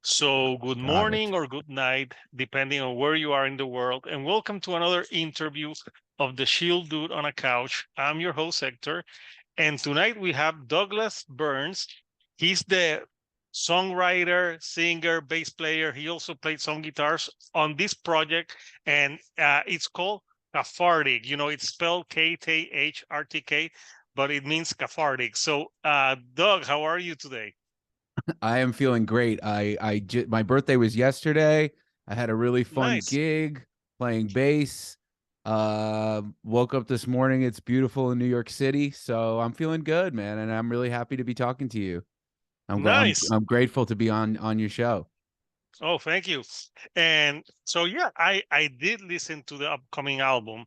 So, good Got it. morning or good night, depending on where you are in the world. And welcome to another interview of the Shield Dude on a Couch. I'm your host, Hector. And tonight we have Douglas Burns. He's the songwriter, singer, bass player. He also played some guitars on this project, and it's called Catharthic. You know, it's spelled KTHRTK, but it means cathartic. So, Doug, how are you today? I am feeling great. My birthday was yesterday. I had a really fun Nice. gig playing bass. Woke up this morning. It's beautiful in New York City, so I'm feeling good, man, and I'm really happy to be talking to you. Nice. I'm grateful to be on your show. Oh, thank you. And so yeah, I did listen to the upcoming album.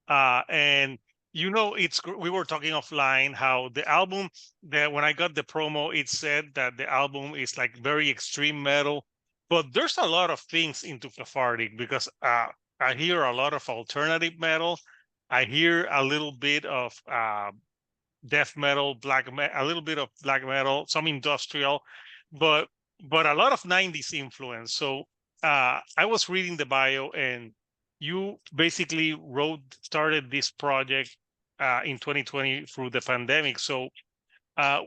And we were talking offline how the album that when I got the promo, it said that the album is like very extreme metal, but there's a lot of things into cathartic because I hear a lot of alternative metal. I hear a little bit of death metal, a little bit of black metal, some industrial, but a lot of 90s influence. So I was reading the bio, and you basically started this project in 2020 through the pandemic. So uh,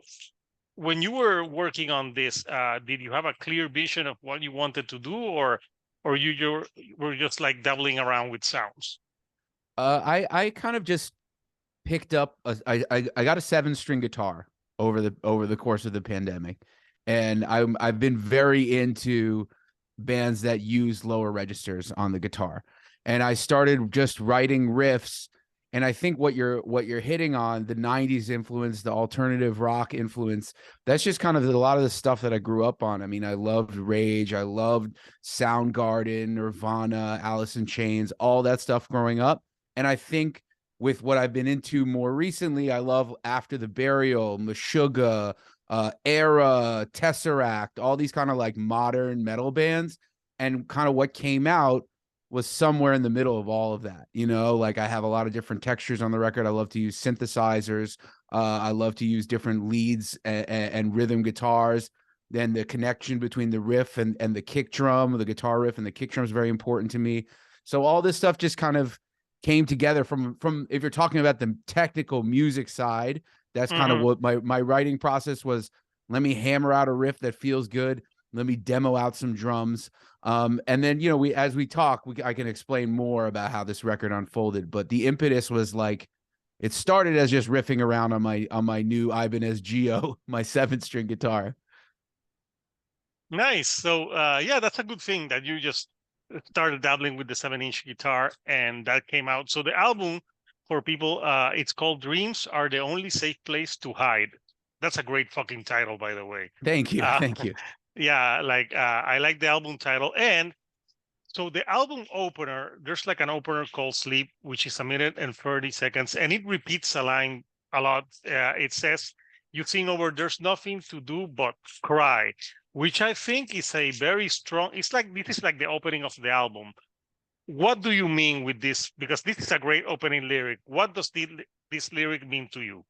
when you were working on this, did you have a clear vision of what you wanted to do, or were just like dabbling around with sounds? I kind of just picked up I got a 7-string guitar over the course of the pandemic, and I've been very into bands that use lower registers on the guitar, and I started just writing riffs. And I think what you're hitting on, the 90s influence, the alternative rock influence, that's just kind of a lot of the stuff that I grew up on. I mean, I loved Rage, I loved Soundgarden, Nirvana, Alice in Chains, all that stuff growing up. And I think with what I've been into more recently, I love After the Burial, Meshuggah, Era, Tesseract, all these kind of like modern metal bands. And kind of what came out was somewhere in the middle of all of that. Like I have a lot of different textures on the record. I love to use synthesizers. I love to use different leads and rhythm guitars. Then the connection between the riff and the kick drum, the guitar riff and the kick drum is very important to me. So all this stuff just kind of came together from if you're talking about the technical music side, that's kind of Hmm. what my writing process was. Let me hammer out a riff that feels good. Let me demo out some drums. And then, we as we talk, I can explain more about how this record unfolded. But the impetus was like, it started as just riffing around on my new Ibanez Geo, my 7-string guitar. Nice. So yeah, that's a good thing that you just started dabbling with the 7-inch guitar and that came out. So the album for people, it's called Dreams Are the Only Safe Place to Hide. That's a great fucking title, by the way. Thank you, Uh, thank you. yeah, like I like the album title. And so the album opener, there's like an opener called Sleep, which is 1 minute and 30 seconds, and it repeats a line a lot. It says, "You sing over there's nothing to do but cry," which I think is a very strong. It's like this is like the opening of the album. What do you mean with this? Because this is a great opening lyric. What does this lyric mean to you?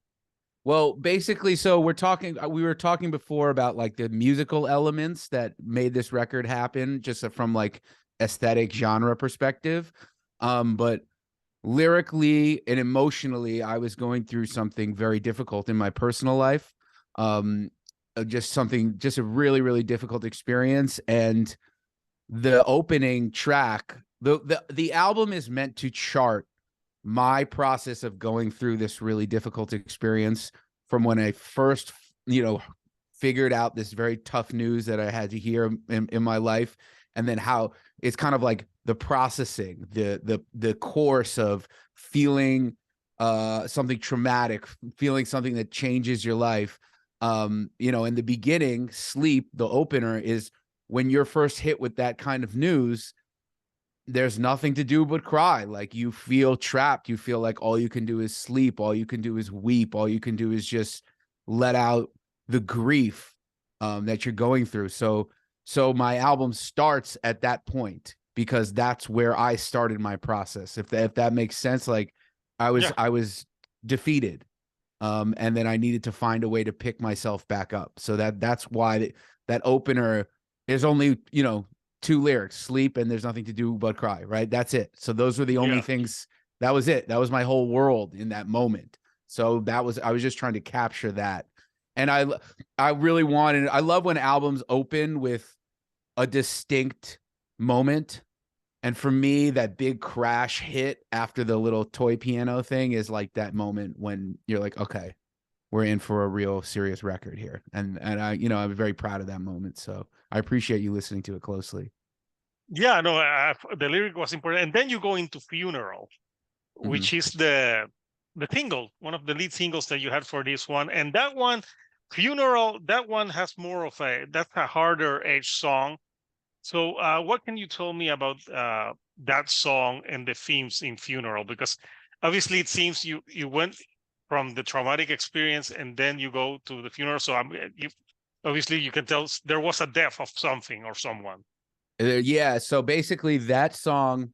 Well, basically, so we were talking before about like the musical elements that made this record happen, just from like aesthetic genre perspective. But lyrically and emotionally, I was going through something very difficult in my personal life. Um, just a really, really difficult experience. And the opening track, the album is meant to chart my process of going through this really difficult experience from when I first, figured out this very tough news that I had to hear in my life, and then how it's kind of like the processing, the course of feeling something traumatic, feeling something that changes your life. In the beginning, Sleep, the opener, is when you're first hit with that kind of news, there's nothing to do but cry. Like you feel trapped. You feel like all you can do is sleep. All you can do is weep. All you can do is just let out the grief that you're going through. So my album starts at that point because that's where I started my process. If that makes sense, like I was Yeah. I was defeated, and then I needed to find a way to pick myself back up. So that's why that opener there's only, you know, two lyrics: sleep and there's nothing to do but cry, right? That's it. So those were the only Yeah. things. That was it. That was my whole world in that moment. So that was, I was just trying to capture that. And I really wanted, I love when albums open with a distinct moment. And for me, that big crash hit after the little toy piano thing is like that moment when you're like, okay, we're in for a real serious record here. And I, you know, I'm very proud of that moment. So I appreciate you listening to it closely. Yeah, no, the lyric was important. And then you go into Funeral, Mm-hmm. which is the single, one of the lead singles that you had for this one. And that one, Funeral, that one has more of that's a harder edge song. So what can you tell me about that song and the themes in Funeral? Because obviously it seems you went from the traumatic experience and then you go to the funeral. So obviously you can tell there was a death of something or someone. Yeah. So basically, that song,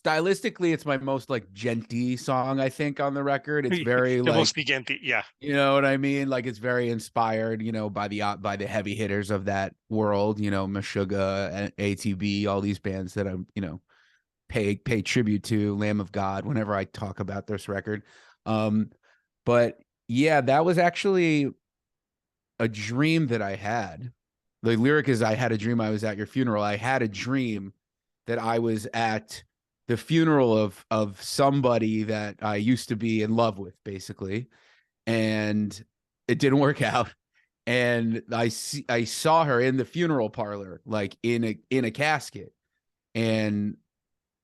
stylistically, it's my most like genty song, I think, on the record. It's very The like, most Gigante, yeah. you know what I mean? Like it's very inspired, you know, by the heavy hitters of that world, you know, Meshuggah and ATB, all these bands that I'm, you know, pay tribute to, Lamb of God, whenever I talk about this record. Um, but yeah, that was actually a dream that I had. The lyric is, I had a dream I was at your funeral. I had a dream that I was at the funeral of somebody that I used to be in love with, basically. And it didn't work out. And I saw her in the funeral parlor, like in a casket. And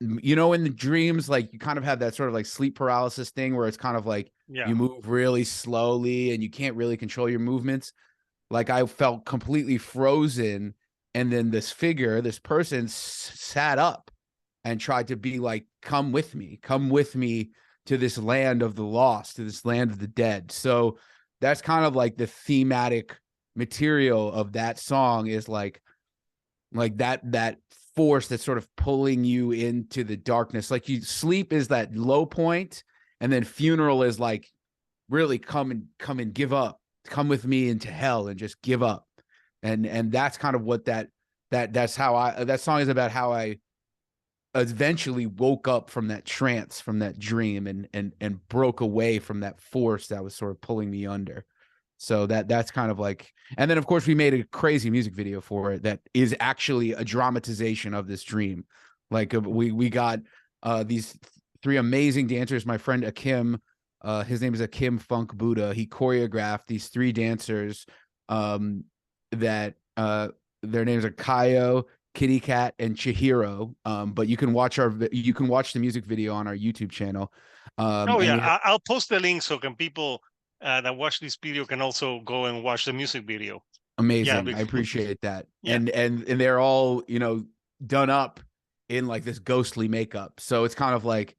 you know, in the dreams, like you kind of have that sort of like sleep paralysis thing where it's kind of like Yeah. you move really slowly and you can't really control your movements. Like I felt completely frozen. And then this figure, this person sat up and tried to be like, come with me to this land of the lost, to this land of the dead. So that's kind of like the thematic material of that song, is like that force that's sort of pulling you into the darkness. Like you sleep is that low point, and then funeral is like, really come and give up, come with me into hell and just give up. And that's kind of what that's how that song is about, how I eventually woke up from that trance, from that dream, and broke away from that force that was sort of pulling me under. So that's kind of like, and then of course we made a crazy music video for it that is actually a dramatization of this dream. Like we got these three amazing dancers. My friend Akim, his name is Akim Funk Buddha. He choreographed these three dancers that their names are Kaio, Kitty Cat, and Chihiro. But you can watch the music video on our YouTube channel. Oh And yeah, we have I'll post the link so can people that watch this video can also go and watch the music video. Yeah, amazing. I appreciate that. yeah. And they're all, you know, done up in like this ghostly makeup. So it's kind of like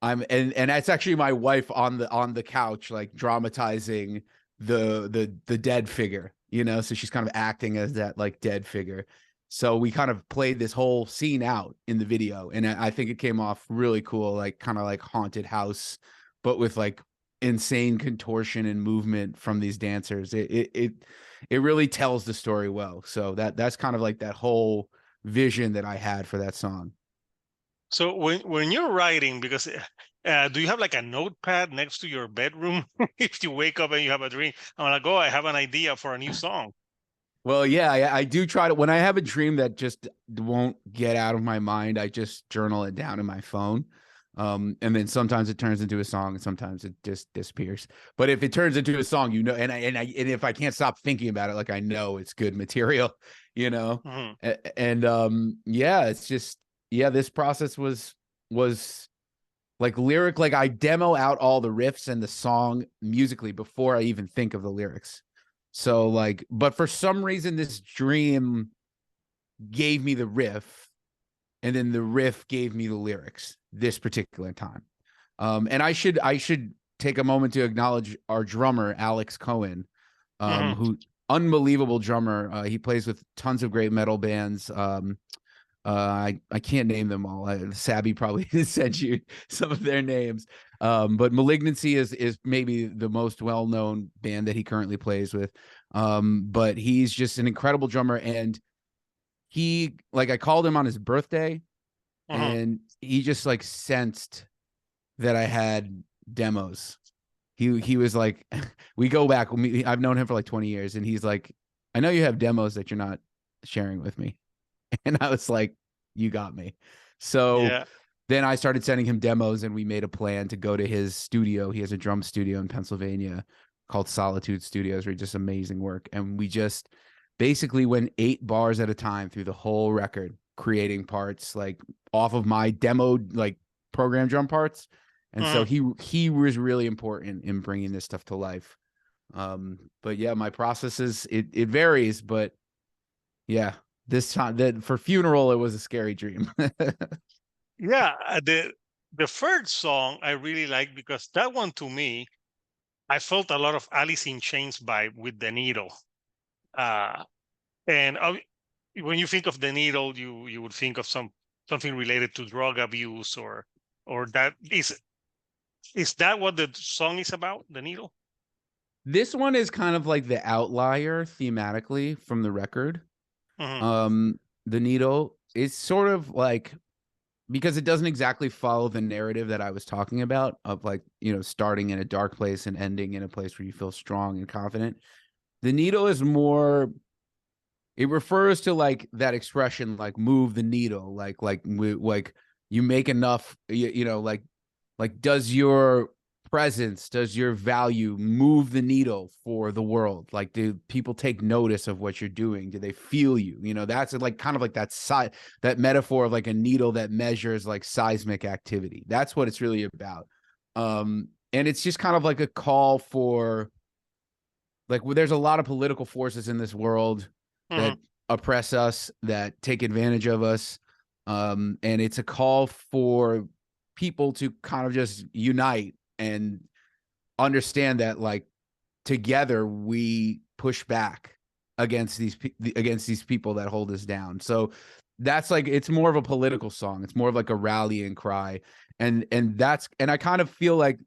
and that's actually my wife on the couch, like dramatizing the dead figure, you know, so she's kind of acting as that like dead figure. So we kind of played this whole scene out in the video, and I think it came off really cool, like kind of like haunted house, but with like insane contortion and movement from these dancers. It really tells the story well. So that's kind of like that whole vision that I had for that song. So when you're writing, because do you have like a notepad next to your bedroom? If you wake up and you have a dream, I'm like, oh, I have an idea for a new song. Well, yeah, I do try to, when I have a dream that just won't get out of my mind, I just journal it down in my phone. And then sometimes it turns into a song and sometimes it just disappears. But if it turns into a song, you know, and if I can't stop thinking about it, like I know it's good material, you know. Hmm. And yeah, it's just, yeah, this process was like lyric, like I demo out all the riffs and the song musically before I even think of the lyrics. So like, but for some reason, this dream gave me the riff, and then the riff gave me the lyrics this particular time. And I should take a moment to acknowledge our drummer, Alex Cohen, Hmm. who unbelievable drummer. He plays with tons of great metal bands. I can't name them all. Sabby probably sent you some of their names. But Malignancy is maybe the most well known band that he currently plays with. But he's just an incredible drummer, and I called him on his birthday, Hmm. and he just like sensed that I had demos. He was like, we go back. I've known him for like 20 years, and he's like, I know you have demos that you're not sharing with me. And I was like, you got me. So Yeah. then I started sending him demos, and we made a plan to go to his studio. He has a drum studio in Pennsylvania called Solitude Studios, where he just amazing work. And we just basically went 8 bars at a time through the whole record, creating parts like off of my demo, like program drum parts. And so Hmm. he was really important in bringing this stuff to life. But yeah, my process is it varies, but yeah, this time that for Funeral, it was a scary dream. Yeah. The first song I really like because that one to me, I felt a lot of Alice in Chains vibe with the needle. Uh, and when you think of the needle, you would think of something related to drug abuse or that is that what the song is about? The needle? This one is kind of like the outlier thematically from the record. Hmm. Um, the Needle is sort of like, because it doesn't exactly follow the narrative that I was talking about of like, starting in a dark place and ending in a place where you feel strong and confident. The Needle is more, it refers to like that expression, like move the needle, like you make enough, like does your presence, does your value move the needle for the world? Like, do people take notice of what you're doing? Do they feel you? That's like kind of like that metaphor of like a needle that measures like seismic activity. That's what it's really about. And it's just kind of like a call for, like, there's a lot of political forces in this world that Hmm. oppress us, that take advantage of us. And it's a call for people to kind of just unite and understand that, like, together we push back against these people that hold us down. So that's like, it's more of a political song. It's more of like a rallying cry. And I kind of feel like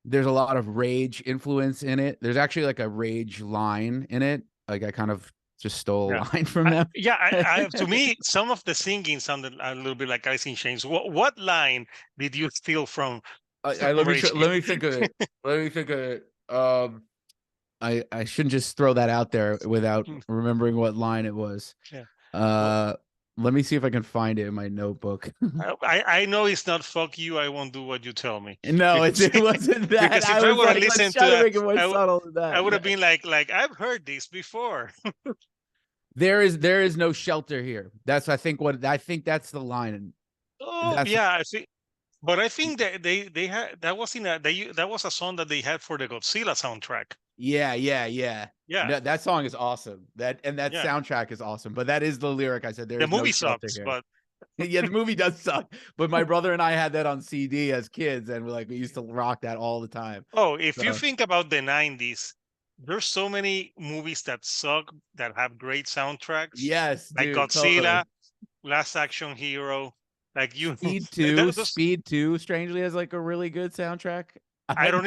there's a lot of rage influence in it. There's actually like a rage line in it. Like, I kind of just stole a Yeah. line from them. Yeah, to me, some of the singing sounded a little bit like Alice in Chains. What line did you steal from Let me Rage? let me think of it. Let me think of it. I shouldn't just throw that out there without remembering what line it was. Yeah. Well, Uh, let me see if I can find it in my notebook. I know it's not "fuck you." I won't do what you tell me No, because it wasn't that. because I if I was would have like, let's listened to try to that, make it more subtle than I would have that. been like I've heard this before. There is no shelter here. I think that's the line. Oh That's yeah, I think. But I think that they had that was in a that was a song that they had for the Godzilla soundtrack. yeah. Yeah, No, that song is awesome. That yeah. soundtrack is awesome. But that is the lyric. I said there The is no movie shelter sucks, here. but Yeah, the movie does suck. But my brother and I had that on CD as kids, and we used to rock that all the time. oh, if you So think about the 90s, there's so many movies that suck that have great soundtracks, yes, like dude, Godzilla, totally. Last Action Hero. Like you, those, Speed 2 strangely has like a really good soundtrack. I didn't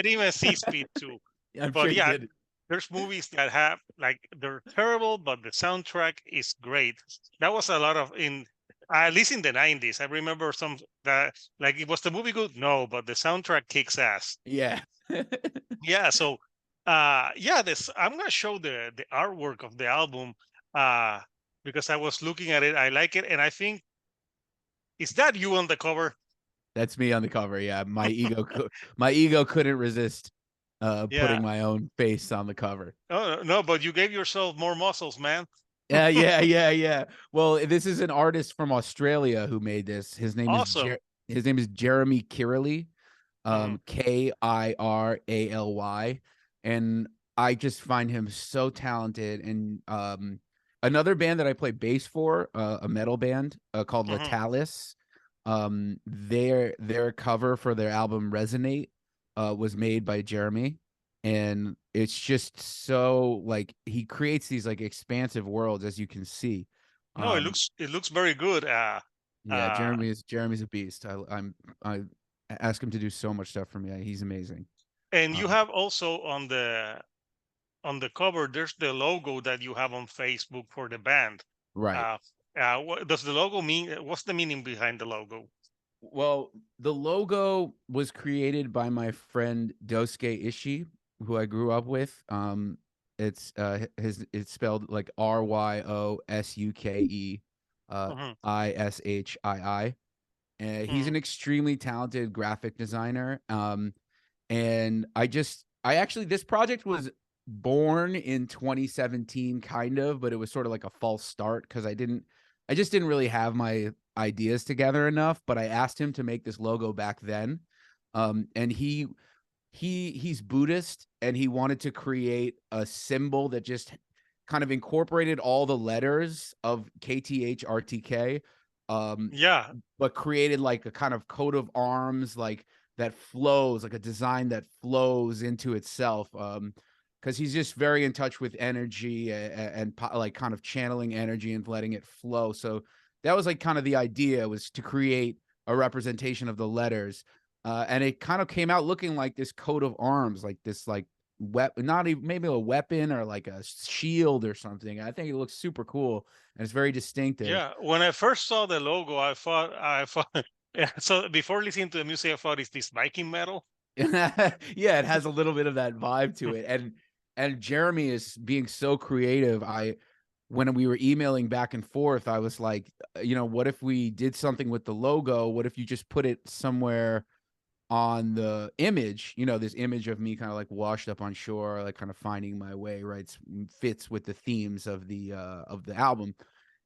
even see Speed 2. I'm sure But you yeah, did. there's movies that have like they're terrible, but the soundtrack is great. That was a lot of in at least in the 90s. I remember some that like it was the movie good? No, but the soundtrack kicks ass. Yeah. Yeah, so yeah, this I'm gonna show the artwork of the album uh because I was looking at it, I like it, and I think is that you on the cover? That's me on the cover. Yeah, my ego couldn't resist Yeah. putting my own face on the cover. Oh no, but you gave yourself more muscles, man. Yeah. Well, this is an artist from Australia who made this. Awesome. His name is Jeremy Kirley, Hmm. Kirally, and I just find him so talented. And another band that I play bass for, a metal band called Hmm. Latalis. Their cover for their album Resonate was made by Jeremy, and it's just so like he creates these like expansive worlds, as you can see. No, Um, it looks very good. yeah, Uh, Jeremy's a beast. I ask him to do so much stuff for me. He's amazing. and you Um, have also on the cover, there's the logo that you have on Facebook for the band. Right. What does the logo mean? What's the meaning behind the logo? Well, the logo was created by my friend Dosuke Ishii, who I grew up with. It's spelled like Ryosuke Hmm. Ishii. And he's Hmm. an extremely talented graphic designer. And I actually, this project was born in 2017, kind of, but it was sort of like a false start because I just didn't really have my ideas together enough. But I asked him to make this logo back then. And he's Buddhist, and he wanted to create a symbol that just kind of incorporated all the letters of KTHRTK, um, Yeah, but created like a kind of coat of arms, like that flows, like a design that flows into itself. Because he's just very in touch with energy and like kind of channeling energy and letting it flow. So that was like kind of the idea, was to create a representation of the letters. And it kind of came out looking like this coat of arms, like this like weapon, not even maybe a weapon or like a shield or something. I think it looks super cool and it's very distinctive. yeah. When I first saw the logo, I thought, yeah. So before listening to the music, I thought, is this Viking metal? Yeah, it has a little bit of that vibe to it. And Jeremy is being so creative. When we were emailing back and forth, I was like, what if we did something with the logo? What if you just put it somewhere on the image, this image of me kind of like washed up on shore, like kind of finding my way, right? Fits with the themes of the album.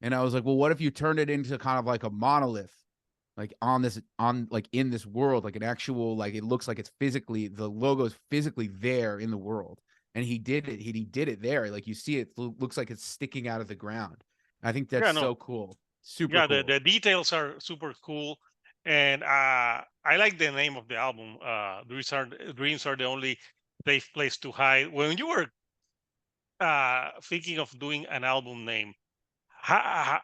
And I was like, well, what if you turned it into kind of like a monolith, like like in this world, like an actual, like it looks like it's physically, the logo is physically there in the world. And he did it. He did it there. Like you see it looks like it's sticking out of the ground. I think that's Yeah, no. so cool. Super Yeah, cool. the details are super cool, and I like the name of the album. Dreams are the only safe place to hide. When you were thinking of doing an album name, how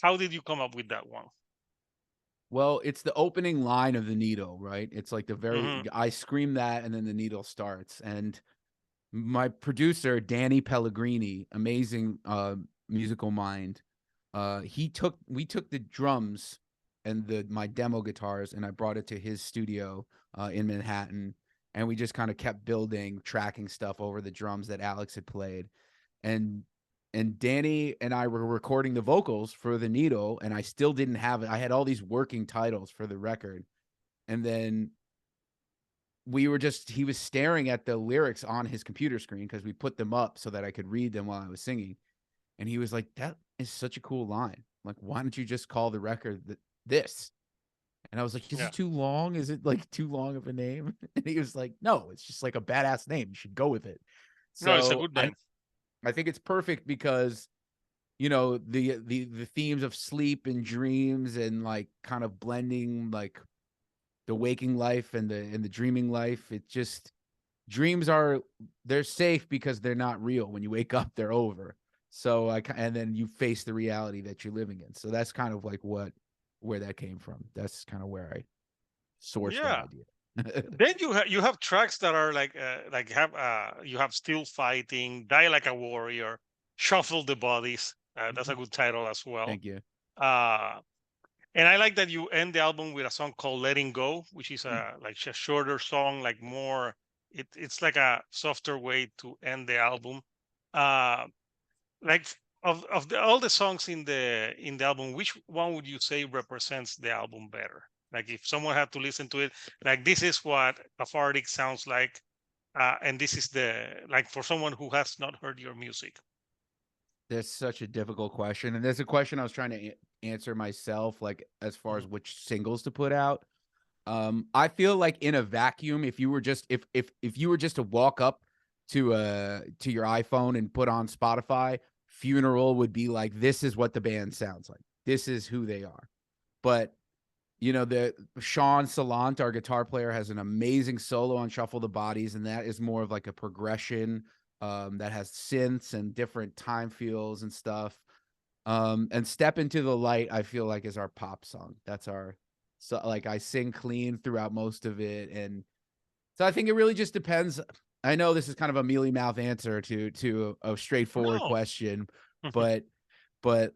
how did you come up with that one? Well, it's the opening line of the needle, right? It's like Hmm. I scream that and then the needle starts. And my producer, Danny Pellegrini, amazing musical mind. We took the drums and my demo guitars, and I brought it to his studio in Manhattan, and we just kind of kept building, tracking stuff over the drums that Alex had played. And Danny and I were recording the vocals for the needle, and I still didn't have it. I had all these working titles for the record. And then he was staring at the lyrics on his computer screen because we put them up so that I could read them while I was singing. And he was like, "That is such a cool line. Like, why don't you just call the record this?" And I was like, "Is Yeah, it too long? Is it like too long of a name?" And he was like, "No, it's just like a badass name. You should go with it." no, it's a So good name. I think it's perfect because the themes of sleep and dreams and like kind of blending like the waking life and the dreaming life. It just dreams they're safe because they're not real. When you wake up, they're over. So and then you face the reality that you're living in. So that's kind of like where that came from. That's kind of where I sourced that Yeah. idea. Then you have tracks that are like have you have Still Fighting, Die Like a Warrior, Shuffle the Bodies. That's a good title as well. Thank you. Uh, and I like that you end the album with a song called "Letting Go," which is a like a shorter song, like more. It's like a softer way to end the album. Uh, like all the songs in the album, which one would you say represents the album better? Like if someone had to listen to it, like this is what Cathartic sounds like, and this is the like for someone who has not heard your music. That's such a difficult question, and there's a question I was trying to answer myself, like as far as Mhm. which singles to put out. I feel like in a vacuum, if you were just if you were just to walk up to your iPhone and put on Spotify, Funeral would be like, this is what the band sounds like. This is who they are. But the Sean Salant, our guitar player, has an amazing solo on Shuffle the Bodies, and that is more of like a progression that has synths and different time feels and stuff. And Step Into the Light, I feel like, is our pop song. That's our, so like I sing clean throughout most of it. And so I think it really just depends. I know this is kind of a mealy mouth answer to a straightforward No. question, but but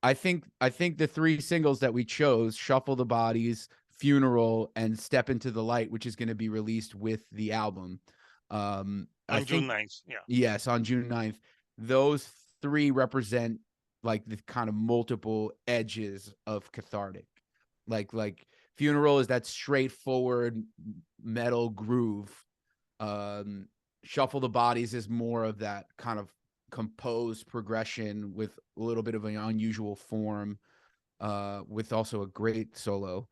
I think the three singles that we chose, Shuffle the Bodies, Funeral, and Step into the Light, which is going to be released with the album. I On June think 9th. Yeah. yes, on June 9th. Those three represent like the kind of multiple edges of Cathartic. Like Funeral is that straightforward metal groove. Shuffle the Bodies is more of that kind of composed progression with a little bit of an unusual form, with also a great solo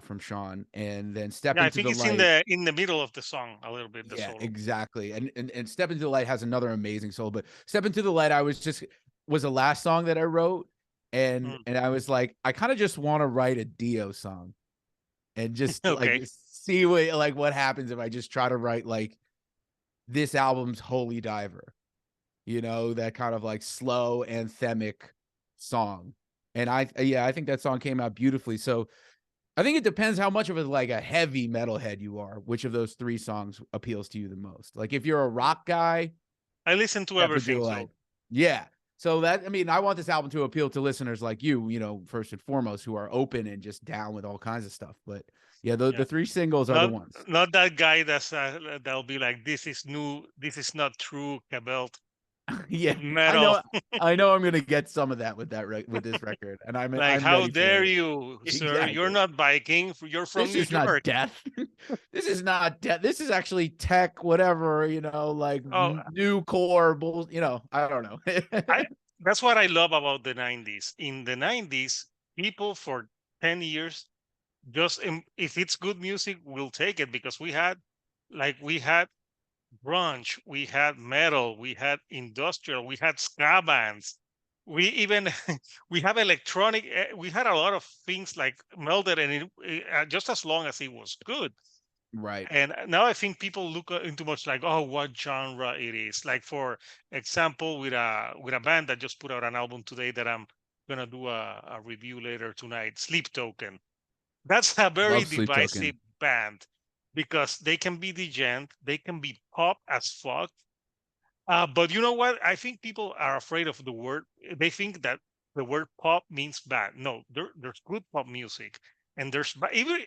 from Sean. And then Step Yeah, I into think the it's Light. in the middle of the song a little bit, the Yeah, solo. exactly. And Step into the Light has another amazing solo, but Step into the Light was the last song that I wrote, and Mm. I was like, I kind of just want to write a Dio song and just like Okay. see what happens if I just try to write like this album's Holy Diver, that kind of like slow anthemic song. And I think that song came out beautifully. So I think it depends how much of a heavy metalhead you are, which of those three songs appeals to you the most. Like if you're a rock guy, I listen to Step into the everything, Light. so Yeah. So I want this album to appeal to listeners like you, first and foremost, who are open and just down with all kinds of stuff. But yeah, yeah. the three singles are the Not ones. not that guy that'll be like, this is new, this is not true, Cabelt Yeah, I metal. know. I know I'm gonna get some of that with this record, and Like, I'm how ready for dare it. you, sir? You're Exactly. not Viking. You're from This New is not York. death. This is not death. This is actually tech, whatever, like Oh, new core bull. I don't know. I that's what I love about the 90s. In the 90s, people for 10 years just if it's good music, we'll take it, because we had grunge, we had metal, we had industrial, we had ska bands. We even we have electronic. We had a lot of things like melded, and just as long as it was good. Right. And now I think people look into much like, oh, what genre it is. Like, for example, with a band that just put out an album today that I'm gonna do a review later tonight, Sleep Token. That's a very Love Sleep divisive Token. band, because they can be degent, they can be pop as fuck. But you know what? I think people are afraid of the word. They think that the word pop means bad. No, there's good pop music, and even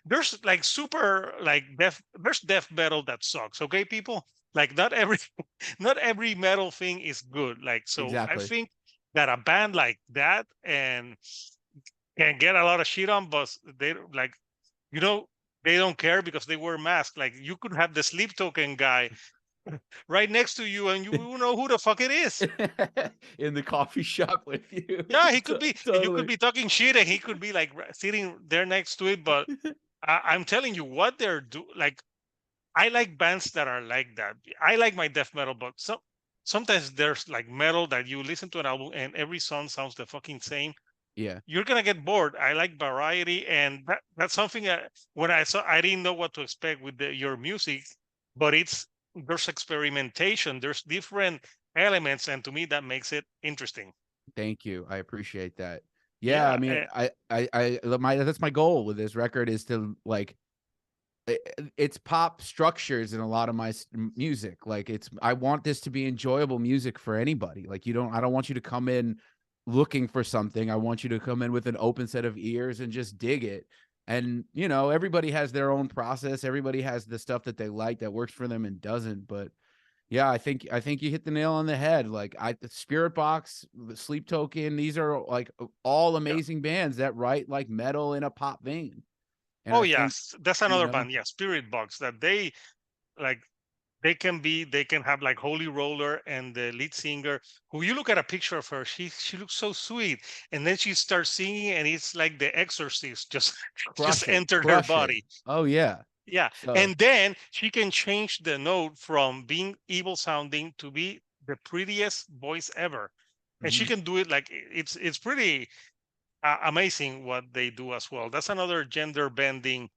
there's like super like there's death metal that sucks. Okay, people. Like, not every not every metal thing is good. Like, so I Exactly. think that a band like that and can get a lot of shit on, but they like, you know they don't care because they wear masks. Like, you could have the Sleep Token guy right next to you, and you will know who the fuck it is. In the coffee shop with you. Yeah, he could be. You could Totally. be talking shit, and he could be like sitting there next to it. But I'm telling you, what they're do like. I like bands that are like that. I like my death metal, but sometimes there's like metal that you listen to an album and every song sounds the fucking same. Yeah. You're gonna get bored. I like variety, and that's something that when I saw, I didn't know what to expect with your music, but there's experimentation, there's different elements, and to me that makes it interesting. Thank you. I appreciate that. Yeah, I Yeah, mean, that's my goal with this record is to like it's pop structures in a lot of my music. Like I want this to be enjoyable music for anybody. Like I don't want you to come in looking for something. I want you to come in with an open set of ears and just dig it. And everybody has their own process. Everybody has the stuff that they like that works for them and doesn't. But yeah, I think you hit the nail on the head. Like the Spirit Box, the Sleep Token, these are like all yeah. amazing bands that write like metal in a pop vein. And Oh I think, yes, that's you another know, band. Yeah, Spirit Box, that like they can have like Holy Roller, and the lead singer, who you look at a picture of her, she looks so sweet, and then she starts singing, and it's like the exorcist just just entered her crush it. body. Oh yeah. Yeah, So, and then she can change the note from being evil sounding to be the prettiest voice ever, and she mhm. can do it like it's pretty amazing what they do as well. That's another gender bending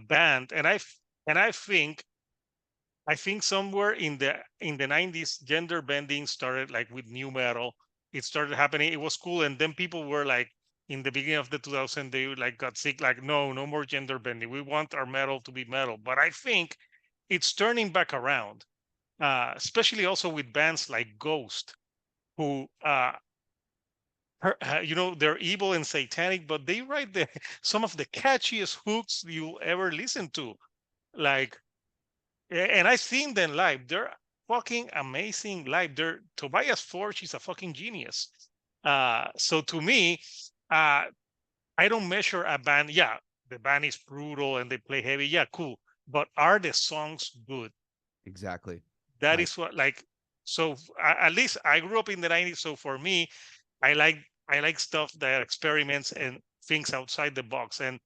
band, and I think somewhere in the 90s, gender bending started like with new metal. It started happening. It was cool, and then people were like, in the beginning of the 2000s, they like got sick. Like, no, no more gender bending. We want our metal to be metal. But I think it's turning back around, especially also with bands like Ghost, who they're evil and satanic, but they write some of the catchiest hooks you'll ever listen to. Like, and I've seen them live. They're fucking amazing live. Tobias Forge is a fucking genius. So to me, uh, I don't measure a band. Yeah, the band is brutal and they play heavy. Yeah, cool. But are the songs good? Exactly. That I is what, like, so at least I grew up in the 90s. So for me, I like I like stuff that experiments and thinks outside the box. And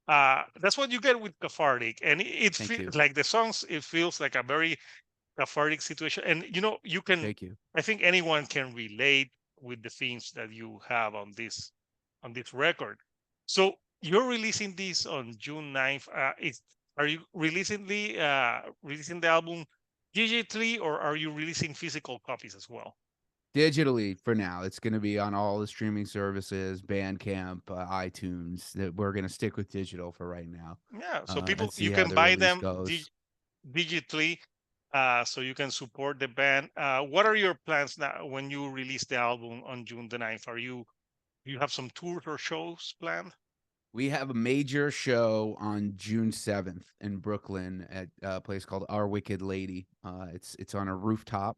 that's what you get with Cathartic. And it thank feels you. like the songs, it feels like a very cathartic situation. And you can, Thank you. I think anyone can relate with the themes that you have on this record. So you're releasing this on June 9th. Are you releasing the album digitally, or are you releasing physical copies as well? Digitally for now. It's going to be on all the streaming services, Bandcamp, iTunes. That we're going to stick with digital for right now, Yeah, so and people, you see how can the buy release them goes. digitally, so you can support the band. What are your plans now when you release the album on June the 9th? Do you have some tours or shows planned? We have a major show on June 7th in Brooklyn at a place called Our Wicked Lady. It's on a rooftop.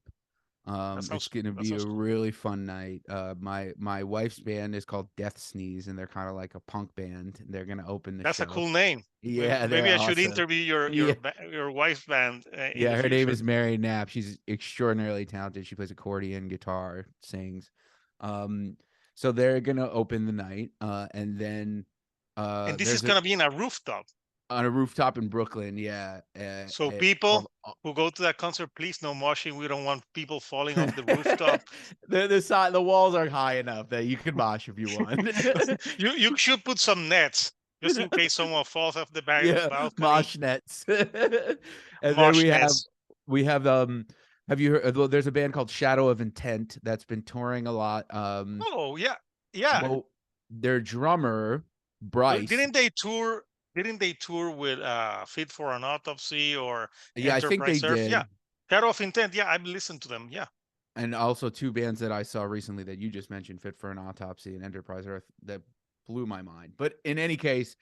It's gonna That be a sounds cool. really fun night. My wife's band is called Death Sneeze, and they're kind of like a punk band. And they're gonna open the That's a show. cool name. Yeah, they're Maybe I should awesome. interview Yeah, your wife's band in yeah. the Her name future. is Mary Knapp. She's extraordinarily talented. She plays accordion, guitar, sings. Um, so they're gonna open the night, and then And this is there's a gonna be in a rooftop. on a rooftop in Brooklyn. Yeah, So called people who go to that concert, please no moshing. We don't want people falling off the rooftop. the walls are high enough that you can mosh if you want. You should put some nets just in case someone falls off the Yeah, balcony. mosh nets. And then Mosh nets. we have you heard, well, there's a band called Shadow of Intent that's been touring a lot. Oh yeah, yeah. Well, their drummer Bryce, Didn't they tour? Didn't they tour with Fit for an Autopsy or yeah, I think they Enterprise Earth? Yeah, did. Shadow of Intent. Yeah, I've listened to them. Yeah, And also two bands that I saw recently that you just mentioned, Fit for an Autopsy and Enterprise Earth, that blew my mind. But in any case,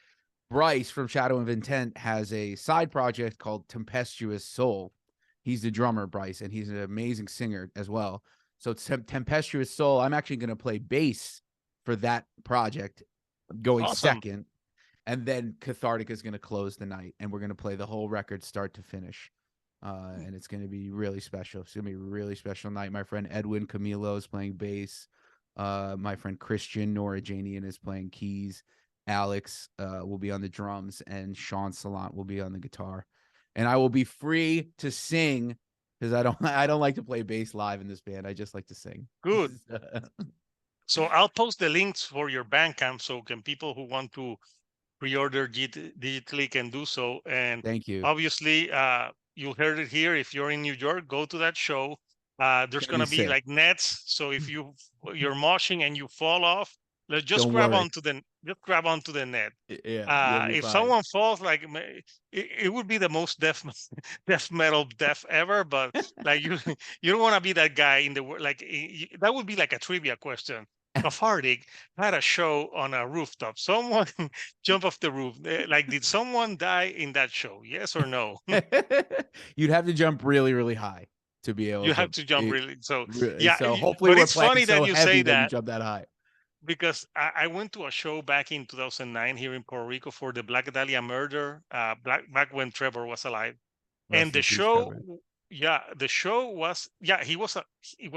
Bryce from Shadow of Intent has a side project called Tempestuous Soul. He's the drummer, Bryce, and he's an amazing singer as well. So Tempestuous Soul, I'm actually going to play bass for that project, going awesome. second. And then Cathartic is going to close the night, and we're going to play the whole record start to finish. And it's going to be really special. It's going to be a really special night. My friend Edwin Camilo is playing bass. My friend Christian Norajanian is playing keys. Alex will be on the drums, and Sean Salant will be on the guitar. And I will be free to sing because I don't like to play bass live in this band. I just like to sing. Good. So I'll post the links for your Bandcamp, so can people who want to pre-order digitally can do so. And Thank you. obviously, you heard it here. If you're in New York, go to that show. There's Gonna be gonna be sick. like nets. So if you're moshing and you fall off, just Don't grab worry. onto the net. Yeah, you'll be If fine. someone falls, like it would be the most death metal death ever. But like you don't want to be that guy in the world. Like that would be like a trivia question. Cathartic had a show on a rooftop. Someone jump off the roof. Like, did someone die in that show? Yes or no? You'd have to jump really, really high to be able You have to. to jump really. So yeah, So hopefully but we're it's playing funny that so you heavy say that you that, jump that high. because I went to a show back in 2009 here in Puerto Rico for the Black Dahlia murder, back when Trevor was alive. And Rest in peace, Trevor. the show was, yeah, it was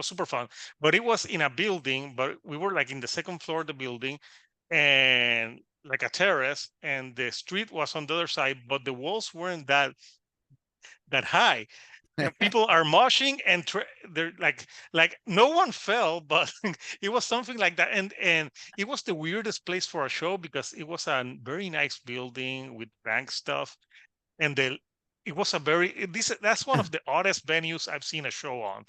super fun, but it was in a building, but we were like in the second floor of the building, and like a terrace, and the street was on the other side, but the walls weren't that high. And people are moshing, and they're like no one fell, but it was something like that. And it was the weirdest place for a show, because it was a very nice building with bank stuff, and it was a very this that's one of the oddest venues I've seen a show on.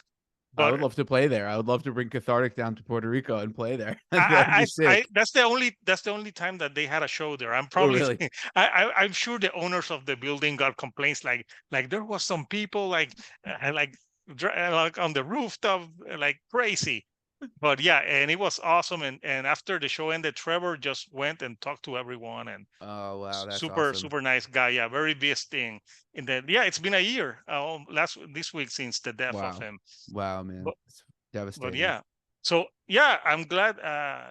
I But would love to play there. I would love to bring Cathartic down to Puerto Rico and play there. That'd be sick. that's the only time that they had a show there. I'm Oh, probably really? I'm sure the owners of the building got complaints, like there was some people like on the rooftop, like crazy. But yeah, and it was awesome. And after the show ended, Trevor just went and talked to everyone, and Oh wow, that's super awesome. super nice guy. Yeah, very visiting. In the yeah, it's been a year this week since the death of Wow. him. Wow, man. But It's but devastating. yeah. So yeah, I'm glad,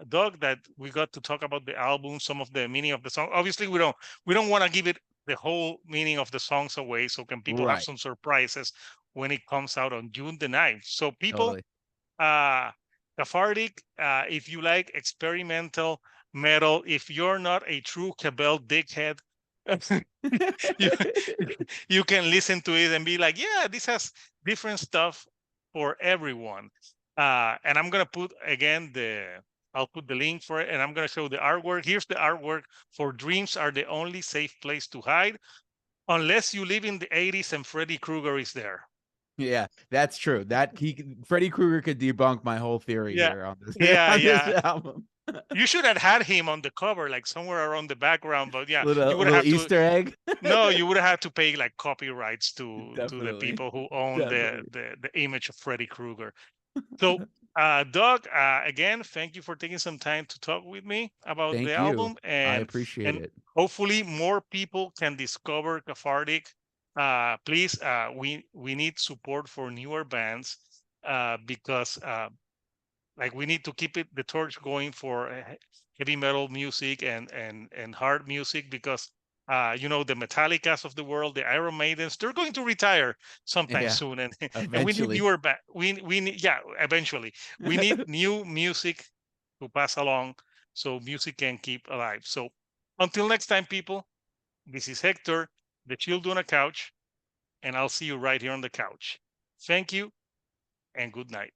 Doug, that we got to talk about the album, some of the meaning of the song. Obviously, we don't want to give it the whole meaning of the songs away. So can people have Right. some surprises when it comes out on June the 9th? So people, Totally. uh Cathartic, if you like experimental metal, if you're not a true Cabell dickhead, you you can listen to it and be like, yeah, this has different stuff for everyone. And I'm gonna put again I'll put the link for it, and I'm gonna show the artwork. Here's the artwork for Dreams Are the Only Safe Place to Hide, unless you live in the 80s and Freddy Krueger is there. Yeah, that's true. Freddy Krueger could debunk my whole theory Yeah, here on this yeah, on this yeah. album. You should have had him on the cover, like somewhere around the background. But yeah, you would Little have to. Easter egg. No, you would have had to pay like copyrights to the Definitely. people who own Definitely. the image of Freddy Krueger. So, Doug, again, thank you for taking some time to talk with me about the Thank you. album, I appreciate and it. hopefully more people can discover Cathartic. Please, we need support for newer bands, because like we need to keep the torch going for heavy metal music and hard music, because the Metallicas of the world, the Iron Maidens, they're going to retire sometime Yeah, soon, and and we need eventually. newer we need, yeah, eventually we need new music to pass along, so music can keep alive. So until next time, people, this is Hector, the Chilled on a Couch, and I'll see you right here on the couch. Thank you and good night.